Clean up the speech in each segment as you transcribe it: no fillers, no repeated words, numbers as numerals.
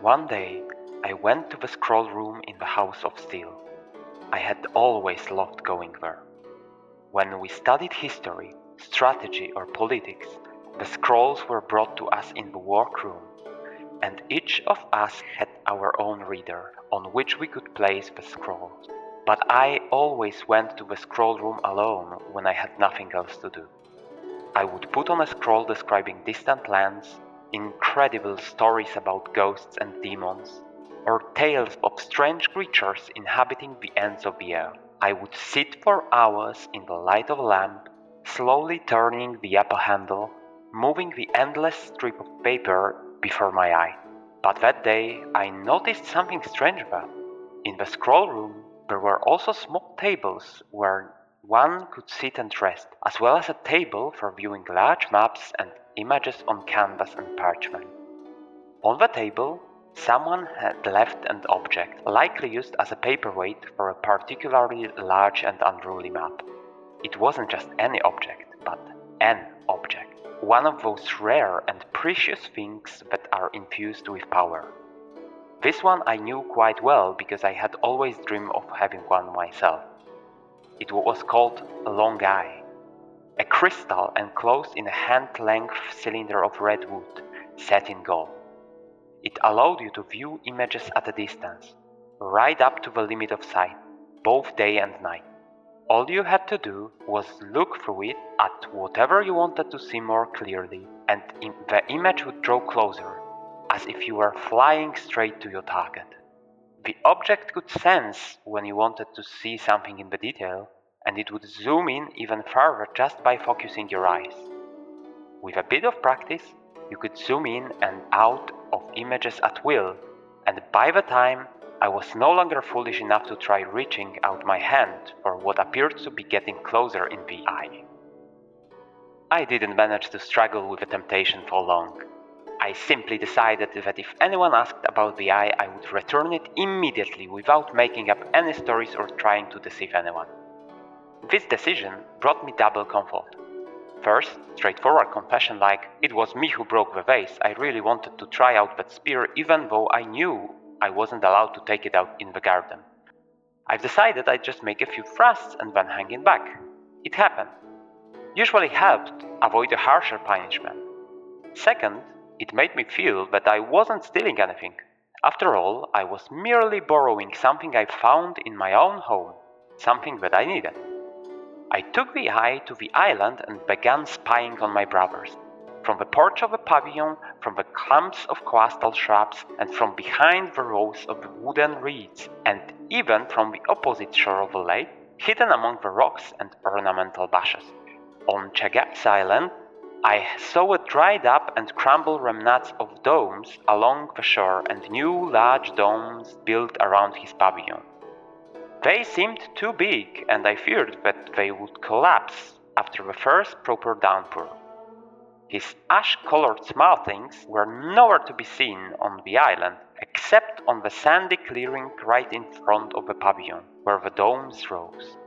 One day, I went to the scroll room in the House of Steel. I had always loved going there. When we studied history, strategy, or politics, the scrolls were brought to us in the workroom, and each of us had our own reader on which we could place the scrolls. But I always went to the scroll room alone when I had nothing else to do. I would put on a scroll describing distant lands, incredible stories about ghosts and demons, or tales of strange creatures inhabiting the ends of the earth. I would sit for hours in the light of a lamp, slowly turning the apple handle, moving the endless strip of paper before my eye. But that day I noticed something strange there. In the scroll room there were also small tables where one could sit and rest, as well as a table for viewing large maps and images on canvas and parchment. On the table, someone had left an object, likely used as a paperweight for a particularly large and unruly map. It wasn't just any object, but an object. One of those rare and precious things that are infused with power. This one I knew quite well because I had always dreamed of having one myself. It was called a long eye, a crystal enclosed in a hand-length cylinder of red wood, set in gold. It allowed you to view images at a distance, right up to the limit of sight, both day and night. All you had to do was look through it at whatever you wanted to see more clearly, and the image would draw closer, as if you were flying straight to your target. The object could sense when you wanted to see something in the detail, and it would zoom in even further just by focusing your eyes. With a bit of practice, you could zoom in and out of images at will, and by the time I was no longer foolish enough to try reaching out my hand for what appeared to be getting closer in the eye. I didn't manage to struggle with the temptation for long. I simply decided that if anyone asked about the eye, I would return it immediately without making up any stories or trying to deceive anyone. This decision brought me double comfort. First, straightforward confession like, it was me who broke the vase, I really wanted to try out that spear even though I knew I wasn't allowed to take it out in the garden. I've decided I'd just make a few thrusts and then hang it back. It happened. Usually helped avoid a harsher punishment. Second, it made me feel that I wasn't stealing anything. After all, I was merely borrowing something I found in my own home, something that I needed. I took the eye to the island and began spying on my brothers. From the porch of the pavilion, from the clumps of coastal shrubs, and from behind the rows of wooden reeds, and even from the opposite shore of the lake, hidden among the rocks and ornamental bushes. On Chagai's island, I saw dried up and crumbled remnants of domes along the shore and new large domes built around his pavilion. They seemed too big, and I feared that they would collapse after the first proper downpour. His ash-colored smartlings were nowhere to be seen on the island, except on the sandy clearing right in front of the pavilion, where the domes rose.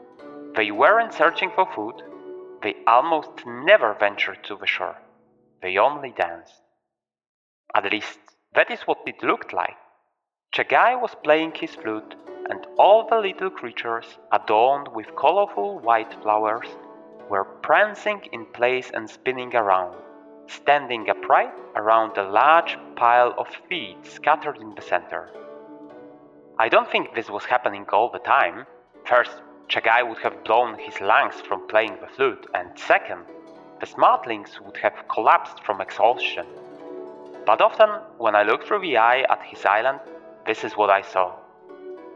They weren't searching for food. They almost never ventured to the shore. They only danced. At least, that is what it looked like. Chagai was playing his flute, and all the little creatures, adorned with colorful white flowers, were prancing in place and spinning around, standing upright around a large pile of feet scattered in the center. I don't think this was happening all the time. First, Chagai would have blown his lungs from playing the flute, and second, the smartlings would have collapsed from exhaustion. But often, when I looked through the eye at his island, this is what I saw.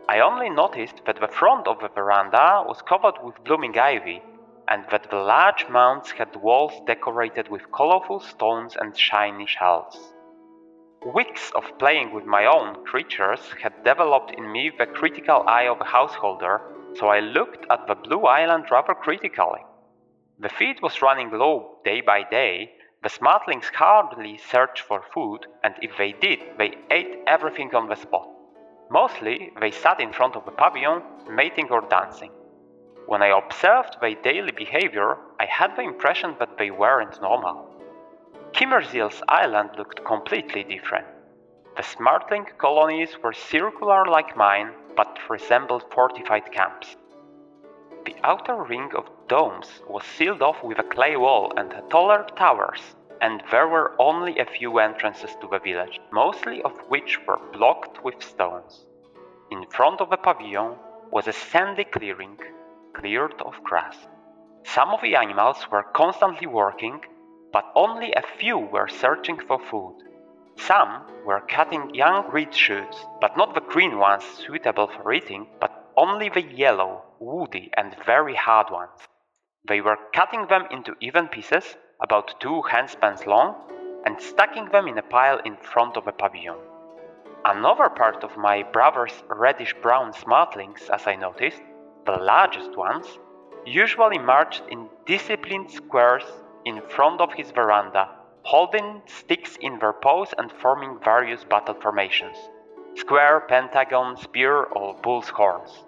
I only noticed that the front of the veranda was covered with blooming ivy, and that the large mounds had walls decorated with colorful stones and shiny shells. Weeks of playing with my own creatures had developed in me the critical eye of a householder, so I looked at the blue island rather critically. The feed was running low day by day, the smartlings hardly searched for food, and if they did, they ate everything on the spot. Mostly, they sat in front of the pavilion, mating or dancing. When I observed their daily behavior, I had the impression that they weren't normal. Kimmerziel's island looked completely different. The Smartling colonies were circular like mine, but resembled fortified camps. The outer ring of domes was sealed off with a clay wall and taller towers, and there were only a few entrances to the village, mostly of which were blocked with stones. In front of the pavilion was a sandy clearing, cleared of grass. Some of the animals were constantly working, but only a few were searching for food. Some were cutting young reed shoots, but not the green ones suitable for eating, but only the yellow, woody and very hard ones. They were cutting them into even pieces, about 2 handspans long, and stacking them in a pile in front of the pavilion. Another part of my brother's reddish-brown smartlings, as I noticed, the largest ones, usually marched in disciplined squares in front of his veranda, holding sticks in their paws and forming various battle formations: square, pentagon, spear, or bull's horns.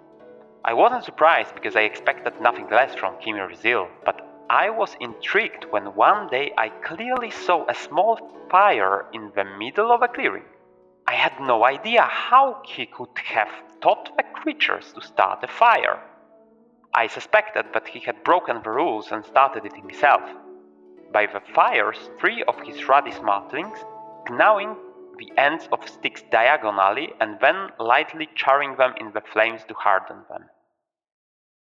I wasn't surprised because I expected nothing less from Kimir Zil, but I was intrigued when one day I clearly saw a small fire in the middle of a clearing. I had no idea how he could have taught the creatures to start a fire. I suspected that he had broken the rules and started it himself. By the fires, 3 of his ruddy smartlings, gnawing the ends of sticks diagonally and then lightly charring them in the flames to harden them.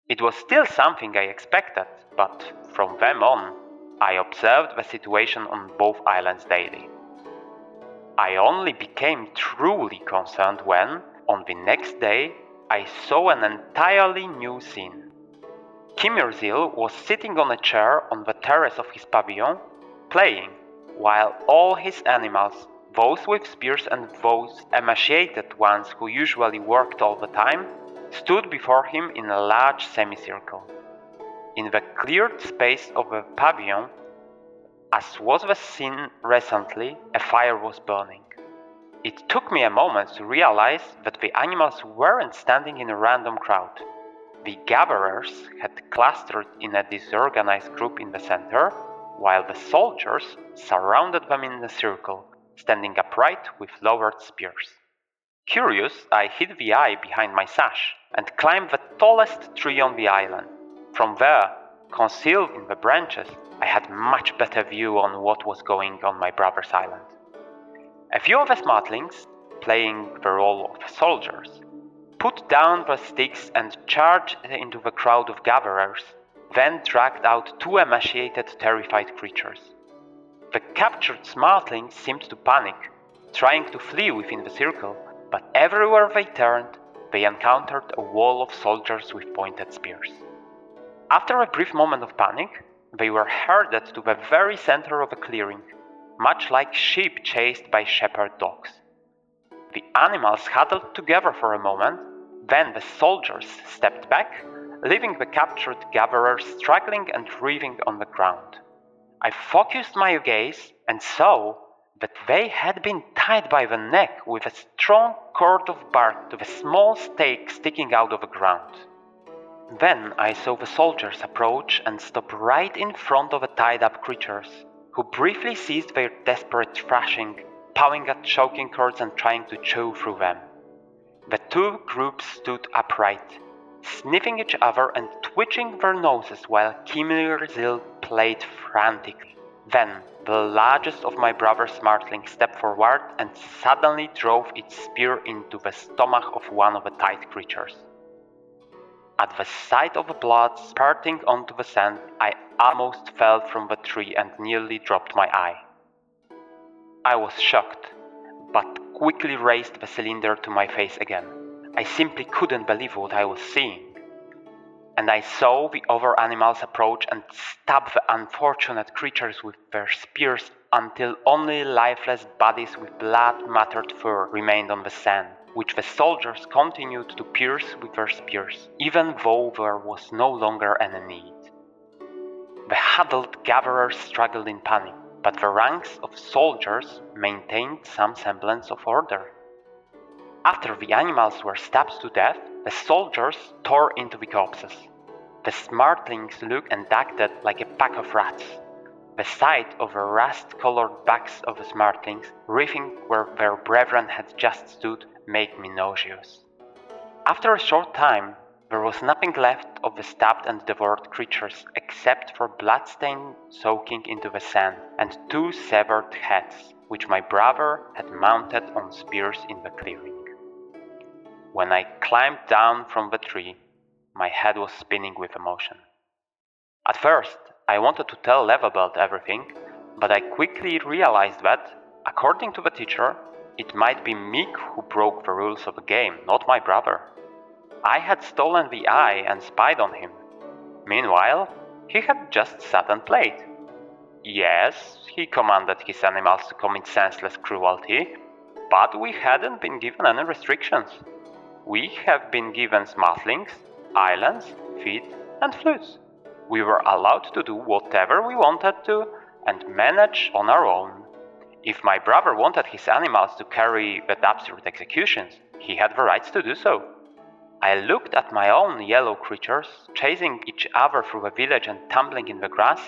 It was still something I expected, but from then on, I observed the situation on both islands daily. I only became truly concerned when, on the next day, I saw an entirely new scene. Kimirzil was sitting on a chair on the terrace of his pavilion, playing, while all his animals, those with spears and those emaciated ones who usually worked all the time, stood before him in a large semicircle. In the cleared space of the pavilion, as was the scene recently, a fire was burning. It took me a moment to realize that the animals weren't standing in a random crowd. The gatherers had clustered in a disorganized group in the center, while the soldiers surrounded them in a circle, standing upright with lowered spears. Curious, I hid the eye behind my sash and climbed the tallest tree on the island. From there, concealed in the branches, I had much better view on what was going on my brother's island. A few of the smartlings, playing the role of soldiers, put down the sticks and charged into the crowd of gatherers, then dragged out 2 emaciated, terrified creatures. The captured smartlings seemed to panic, trying to flee within the circle, but everywhere they turned, they encountered a wall of soldiers with pointed spears. After a brief moment of panic, they were herded to the very center of a clearing, much like sheep chased by shepherd dogs. The animals huddled together for a moment, then the soldiers stepped back, leaving the captured gatherers struggling and writhing on the ground. I focused my gaze and saw that they had been tied by the neck with a strong cord of bark to the small stake sticking out of the ground. Then I saw the soldiers approach and stop right in front of the tied-up creatures, who briefly ceased their desperate thrashing, pawing at choking cords and trying to chew through them. The 2 groups stood upright, sniffing each other and twitching their noses while Kimirzil played frantically. Then the largest of my brother's smartlings stepped forward and suddenly drove its spear into the stomach of one of the tied creatures. At the sight of the blood spurting onto the sand, I almost fell from the tree and nearly dropped my eye. I was shocked, but quickly raised the cylinder to my face again. I simply couldn't believe what I was seeing. And I saw the other animals approach and stab the unfortunate creatures with their spears until only lifeless bodies with blood-matted fur remained on the sand, which the soldiers continued to pierce with their spears, even though there was no longer any need. The huddled gatherers struggled in panic, but the ranks of soldiers maintained some semblance of order. After the animals were stabbed to death, the soldiers tore into the corpses. The smartlings looked and acted like a pack of rats. The sight of the rust-colored backs of the Smartlings riffing where their brethren had just stood made me nauseous. After a short time, there was nothing left of the stabbed and devoured creatures except for bloodstain soaking into the sand and 2 severed heads, which my brother had mounted on spears in the clearing. When I climbed down from the tree, my head was spinning with emotion. At first, I wanted to tell Lev about everything, but I quickly realized that, according to the teacher, it might be Mick who broke the rules of the game, not my brother. I had stolen the eye and spied on him. Meanwhile, he had just sat and played. Yes, he commanded his animals to commit senseless cruelty, but we hadn't been given any restrictions. We have been given smartlings, islands, feet, and flutes. We were allowed to do whatever we wanted to and manage on our own. If my brother wanted his animals to carry the absurd executions, he had the rights to do so. I looked at my own yellow creatures, chasing each other through the village and tumbling in the grass,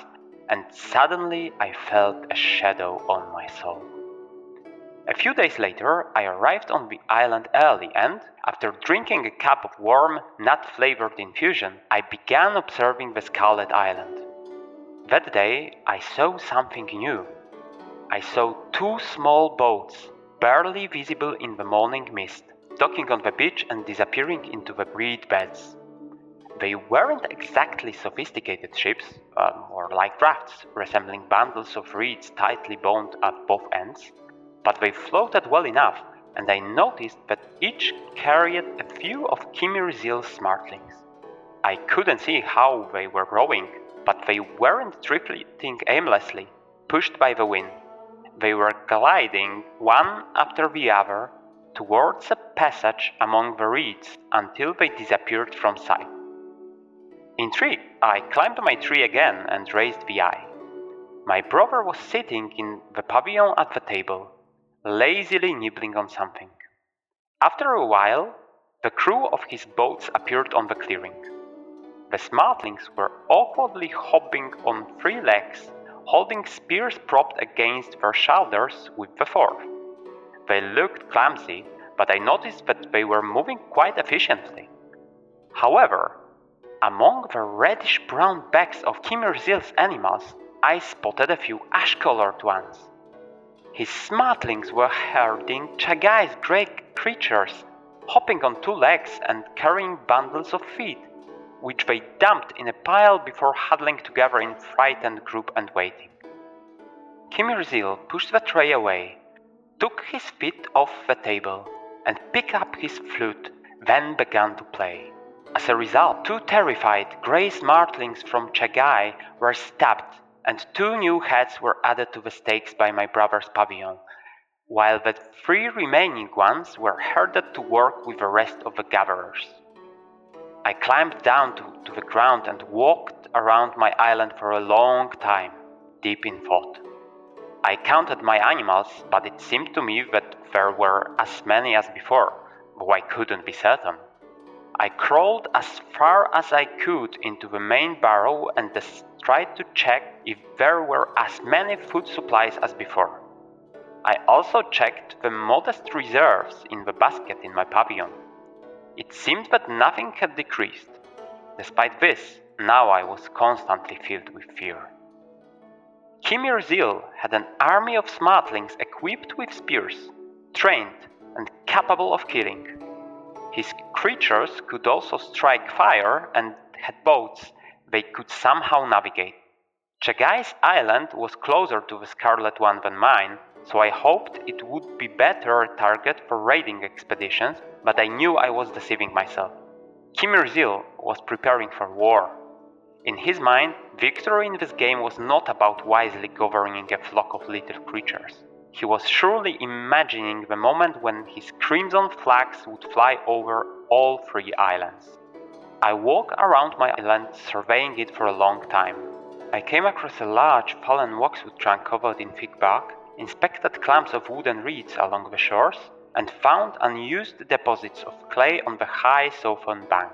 and suddenly I felt a shadow on my soul. A few days later, I arrived on the island early and, after drinking a cup of warm, nut-flavored infusion, I began observing the Scarlet Island. That day, I saw something new. I saw 2 small boats, barely visible in the morning mist, docking on the beach and disappearing into the reed beds. They weren't exactly sophisticated ships, more like rafts, resembling bundles of reeds tightly bound at both ends, but they floated well enough, and I noticed that each carried a few of Kimir'zil's smartlings. I couldn't see how they were growing, but they weren't drifting aimlessly, pushed by the wind. They were gliding, one after the other, towards a passage among the reeds until they disappeared from sight. Intrigued, I climbed my tree again and raised the eye. My brother was sitting in the pavilion at the table, lazily nibbling on something. After a while, the crew of his boats appeared on the clearing. The smartlings were awkwardly hopping on 3 legs, holding spears propped against their shoulders with the 4th. They looked clumsy, but I noticed that they were moving quite efficiently. However, among the reddish-brown backs of Kimir'zil's animals, I spotted a few ash-colored ones. His smartlings were herding Chagai's grey creatures, hopping on 2 legs and carrying bundles of feed, which they dumped in a pile before huddling together in frightened group and waiting. Kimir'zil pushed the tray away, took his feet off the table, and picked up his flute, then began to play. As a result, 2 terrified grey smartlings from Chagai were stabbed, and 2 new heads were added to the stakes by my brother's pavilion, while the 3 remaining ones were herded to work with the rest of the gatherers. I climbed down to the ground and walked around my island for a long time, deep in thought. I counted my animals, but it seemed to me that there were as many as before, though I couldn't be certain. I crawled as far as I could into the main barrow and tried to check if there were as many food supplies as before. I also checked the modest reserves in the basket in my pavilion. It seemed that nothing had decreased. Despite this, now I was constantly filled with fear. Kimir'zil had an army of smartlings equipped with spears, trained and capable of killing. His creatures could also strike fire and had boats they could somehow navigate. Chagai's island was closer to the Scarlet One than mine, so I hoped it would be better target for raiding expeditions, but I knew I was deceiving myself. Kimir'zil was preparing for war. In his mind, victory in this game was not about wisely governing a flock of little creatures. He was surely imagining the moment when his crimson flags would fly over all 3 islands. I walked around my island, surveying it for a long time. I came across a large fallen waxwood trunk covered in thick bark, inspected clumps of wood and reeds along the shores, and found unused deposits of clay on the high southern bank.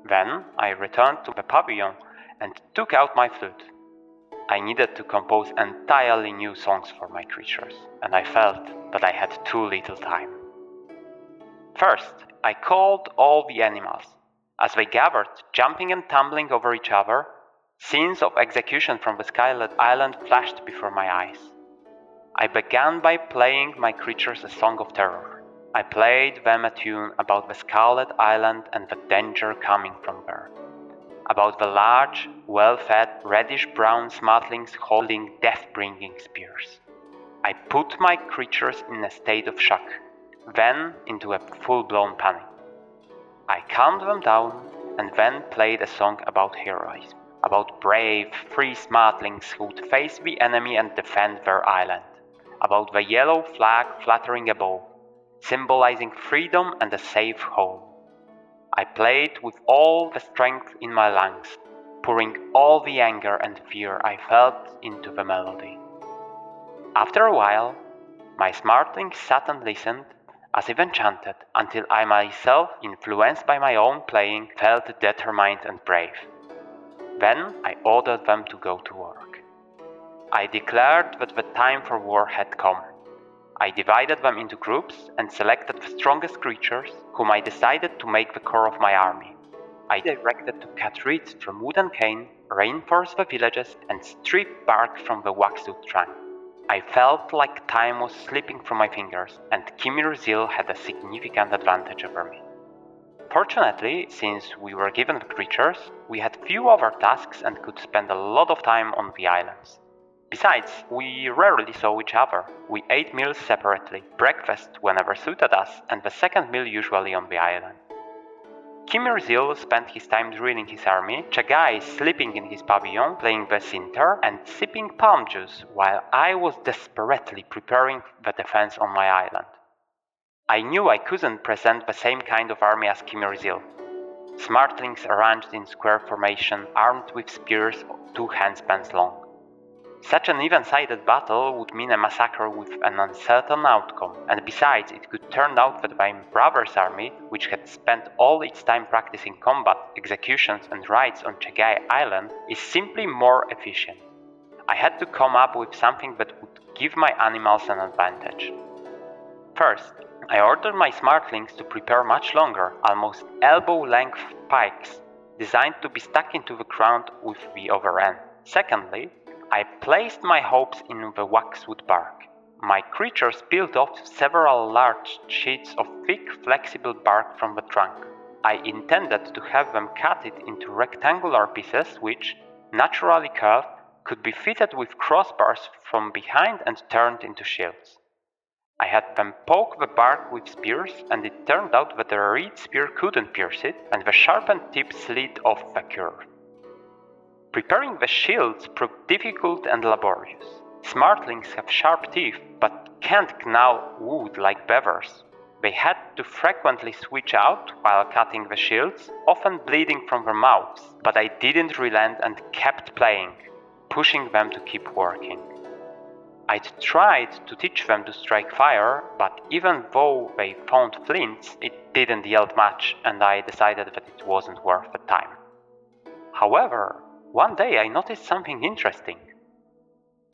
Then I returned to the pavilion and took out my flute. I needed to compose entirely new songs for my creatures, and I felt that I had too little time. First, I called all the animals. As they gathered, jumping and tumbling over each other, scenes of execution from the Scarlet Island flashed before my eyes. I began by playing my creatures a song of terror. I played them a tune about the Scarlet Island and the danger coming from there. About the large, well-fed, reddish-brown smartlings holding death-bringing spears. I put my creatures in a state of shock, then into a full-blown panic. I calmed them down and then played a song about heroism, about brave, free smartlings who would face the enemy and defend their island, about the yellow flag fluttering above, symbolizing freedom and a safe home. I played with all the strength in my lungs, pouring all the anger and fear I felt into the melody. After a while, my smartling sat and listened, as if enchanted, until I myself, influenced by my own playing, felt determined and brave. Then I ordered them to go to work. I declared that the time for war had come. I divided them into groups and selected the strongest creatures, whom I decided to make the core of my army. I directed to cut reeds from wood and cane, reinforce the villages, and strip bark from the waxwood trunk. I felt like time was slipping from my fingers, and Kimir Zil had a significant advantage over me. Fortunately, since we were given the creatures, we had few other tasks and could spend a lot of time on the islands. Besides, we rarely saw each other. We ate meals separately, breakfast whenever suited us, and the second meal usually on the island. Kimir Zil spent his time drilling his army, Chagai sleeping in his pavilion, playing the cithar and sipping palm juice, while I was desperately preparing the defense on my island. I knew I couldn't present the same kind of army as Kimir Zil. Smartlings arranged in square formation, armed with spears 2 handspans long. Such an even-sided battle would mean a massacre with an uncertain outcome, and besides, it could turn out that my brother's army, which had spent all its time practicing combat, executions and raids on Chagai Island, is simply more efficient. I had to come up with something that would give my animals an advantage. First, I ordered my smartlings to prepare much longer, almost elbow-length pikes, designed to be stuck into the ground with the other end. Secondly, I placed my hopes in the waxwood bark. My creatures peeled off several large sheets of thick, flexible bark from the trunk. I intended to have them cut it into rectangular pieces which, naturally curved, could be fitted with crossbars from behind and turned into shields. I had them poke the bark with spears, and it turned out that the reed spear couldn't pierce it, and the sharpened tip slid off the curve. Preparing the shields proved difficult and laborious. Smartlings have sharp teeth, but can't gnaw wood like beavers. They had to frequently switch out while cutting the shields, often bleeding from their mouths, but I didn't relent and kept playing, pushing them to keep working. I'd tried to teach them to strike fire, but even though they found flints, it didn't yield much, and I decided that it wasn't worth the time. However, one day I noticed something interesting.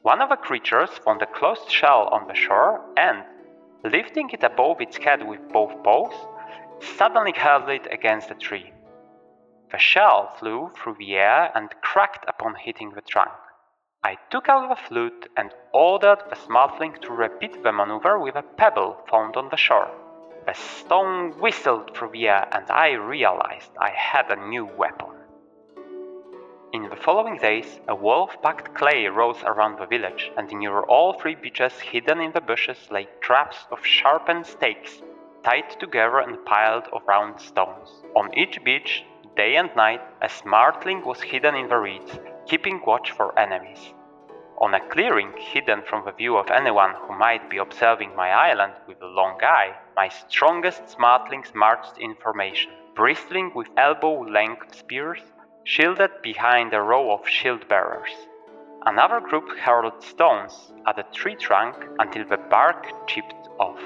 One of the creatures found a closed shell on the shore and, lifting it above its head with both paws, suddenly hurled it against a tree. The shell flew through the air and cracked upon hitting the trunk. I took out the flute and ordered the smartling to repeat the maneuver with a pebble found on the shore. The stone whistled through the air and I realized I had a new weapon. In the following days, a wall of packed clay rose around the village, and near all 3 beaches hidden in the bushes lay traps of sharpened stakes, tied together and piled of round stones. On each beach, day and night, a smartling was hidden in the reeds, keeping watch for enemies. On a clearing hidden from the view of anyone who might be observing my island with a long eye, my strongest smartlings marched in formation, bristling with elbow-length spears, shielded behind a row of shield-bearers. Another group hurled stones at the tree trunk until the bark chipped off.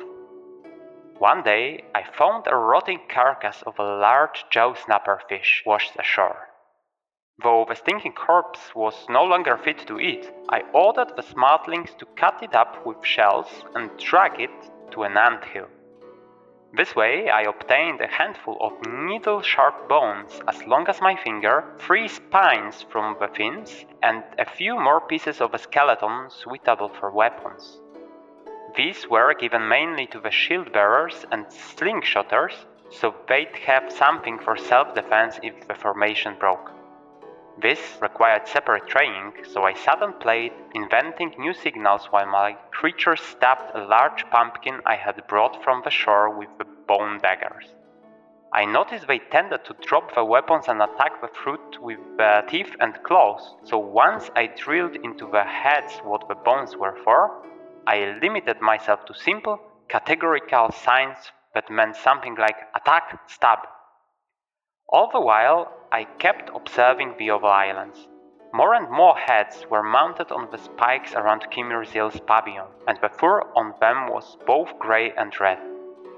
One day, I found a rotting carcass of a large jaw snapper fish washed ashore. Though the stinking corpse was no longer fit to eat, I ordered the Smartlings to cut it up with shells and drag it to an anthill. This way I obtained a handful of needle-sharp bones as long as my finger, 3 spines from the fins, and a few more pieces of a skeleton suitable for weapons. These were given mainly to the shield-bearers and slingshotters, so they'd have something for self-defense if the formation broke. This required separate training, so I sat and played, inventing new signals while my creatures stabbed a large pumpkin I had brought from the shore with the bone daggers. I noticed they tended to drop the weapons and attack the fruit with their teeth and claws, so once I drilled into their heads what the bones were for, I limited myself to simple, categorical signs that meant something like attack, stab. All the while, I kept observing the other islands. More and more heads were mounted on the spikes around Kimir'zil's pavilion, and the fur on them was both grey and red.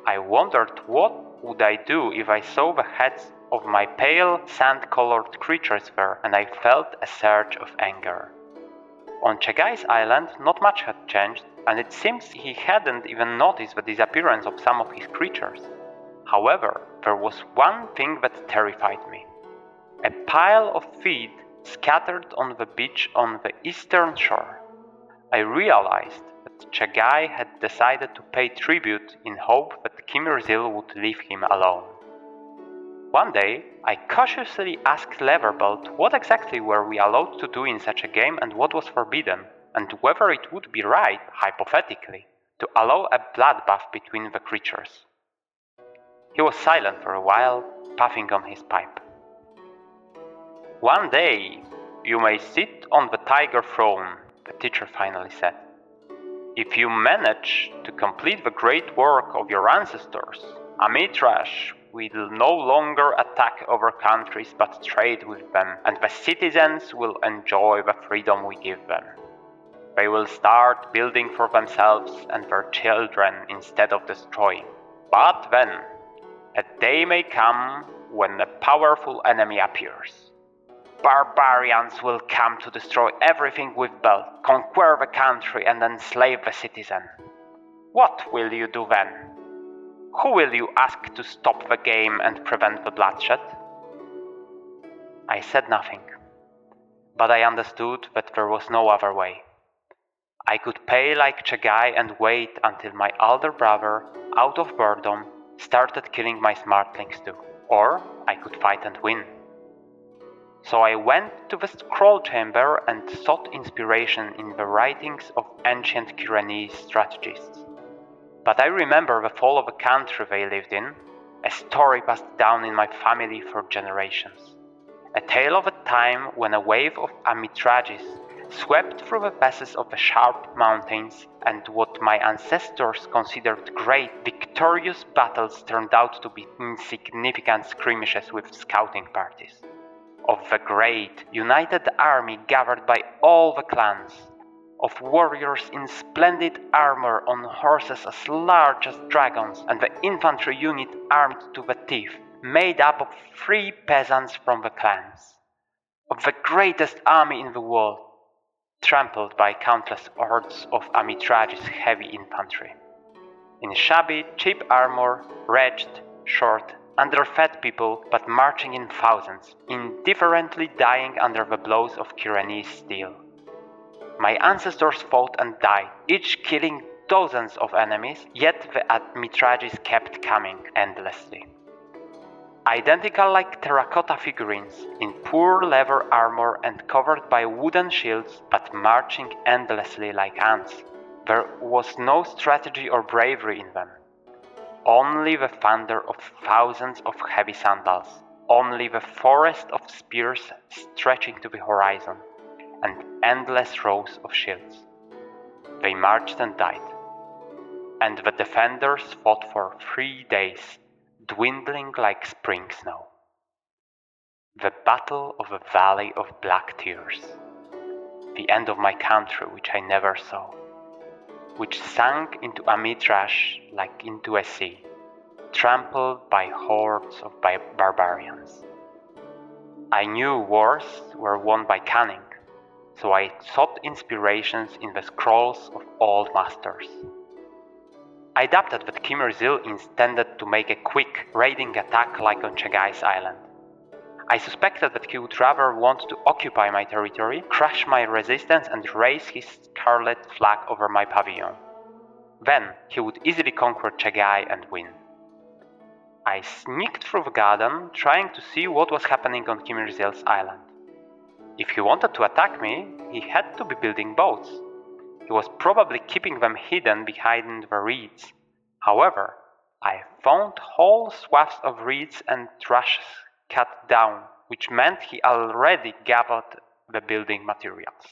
I wondered what would I do if I saw the heads of my pale, sand-colored creatures there, and I felt a surge of anger. On Chagai's island, not much had changed, and it seems he hadn't even noticed the disappearance of some of his creatures. However, there was one thing that terrified me. A pile of feet scattered on the beach on the eastern shore. I realized that Chagai had decided to pay tribute in hope that Kimir'zil would leave him alone. One day, I cautiously asked Leverbelt what exactly were we allowed to do in such a game and what was forbidden, and whether it would be right, hypothetically, to allow a bloodbath between the creatures. He was silent for a while, puffing on his pipe. "One day, you may sit on the tiger throne," the teacher finally said. "If you manage to complete the great work of your ancestors, Amitrash will no longer attack other countries but trade with them, and the citizens will enjoy the freedom we give them. They will start building for themselves and their children instead of destroying. But then, a day may come when a powerful enemy appears. Barbarians will come to destroy everything we've built, conquer the country and enslave the citizen. What will you do then? Who will you ask to stop the game and prevent the bloodshed?" I said nothing, but I understood that there was no other way. I could pay like Chagai and wait until my elder brother, out of boredom, started killing my Smartlings too, or I could fight and win. So I went to the scroll chamber and sought inspiration in the writings of ancient Kiranese strategists. But I remember the fall of a country they lived in, a story passed down in my family for generations. A tale of a time when a wave of Amitrages swept through the passes of the sharp mountains, and what my ancestors considered great, victorious battles turned out to be insignificant skirmishes with scouting parties. Of the great, united army gathered by all the clans, of warriors in splendid armor on horses as large as dragons, and the infantry unit armed to the teeth, made up of 3 peasants from the clans. Of the greatest army in the world, trampled by countless hordes of Amitrage's heavy infantry. In shabby, cheap armor, wretched, short, underfed people, but marching in thousands, indifferently dying under the blows of Kiranese steel. My ancestors fought and died, each killing dozens of enemies, yet the Amitrages kept coming endlessly. Identical like terracotta figurines, in poor leather armor and covered by wooden shields, but marching endlessly like ants. There was no strategy or bravery in them. Only the thunder of thousands of heavy sandals, only the forest of spears stretching to the horizon, and endless rows of shields. They marched and died, and the defenders fought for 3 days, dwindling like spring snow. The Battle of the Valley of Black Tears, the end of my country which I never saw, which sank into Amitrash like into a sea, trampled by hordes of barbarians. I knew wars were won by cunning, so I sought inspirations in the scrolls of old masters. I adapted that Khmer Zil intended to make a quick, raiding attack like on Chagai's island. I suspected that he would rather want to occupy my territory, crush my resistance and raise his scarlet flag over my pavilion. Then he would easily conquer Chagai and win. I sneaked through the garden, trying to see what was happening on Khmer Zil's island. If he wanted to attack me, he had to be building boats. He was probably keeping them hidden behind the reeds. However, I found whole swaths of reeds and rushes cut down, which meant he already gathered the building materials.